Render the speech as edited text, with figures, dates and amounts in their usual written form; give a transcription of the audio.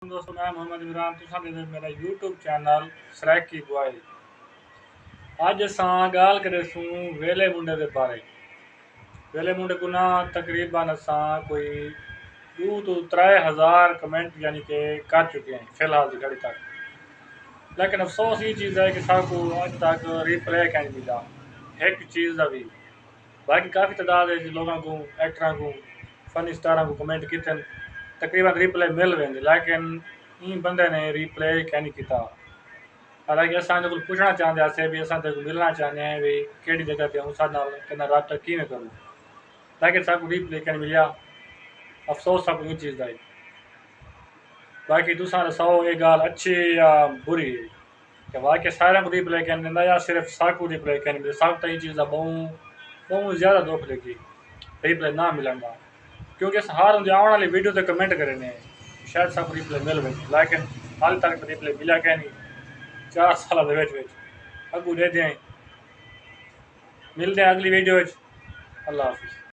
दोस्तों मैं मोहम्मद इमरान तुसां दे मेरा यूट्यूब चैनल सराइक की बुआई अज असां गाल करे सूं वेले मुंडे दे बारे। वेले मुंडे को ना तकरीबन असां कोई 2 तो 3 हज़ार कमेंट यानी कि कर चुके हैं फिलहाल की घड़ी तक। लेकिन अफसोस ये चीज़ है कि साकू अज तक रिप्ले कैन मिला एक चीज़ का भी। बाकी काफ़ी तादाद है लोगों को एक्टर को फनी स्टार को कमेंट किए तकरीबन रिप्ले मिल वेंदी लेकिन इन बंदे ने रिप्ले क्या नहीं किया। हालांकि अस पूछना चाहते भी अस मिलना चाहते हैं भी कि जगह पर उस रबता किमें करूँ लेकिन सबको रिप्ले क्या मिलिया। अफसोस सब इन चीज़ का। बाकी तुसा दसो ये गाल अच्छी या बुरी है कि वाकई सारे को रिप्ले क्या दिता या सिर्फ साकू रिप्ले क्या मिले। सब तो ये चीज़ का बहुत ज़्यादा दुख लगी रिप्ले ना मिलन का क्योंकि हर आने वाली वीडियो तो कमेंट करें शायद सब रिप्ले मिल गए लेकिन हाल तक रिप्ले मिला क्या नहीं। 4 साल अगू दे दें मिलते हैं अगली वीडियो। अल्लाह हाफिज़।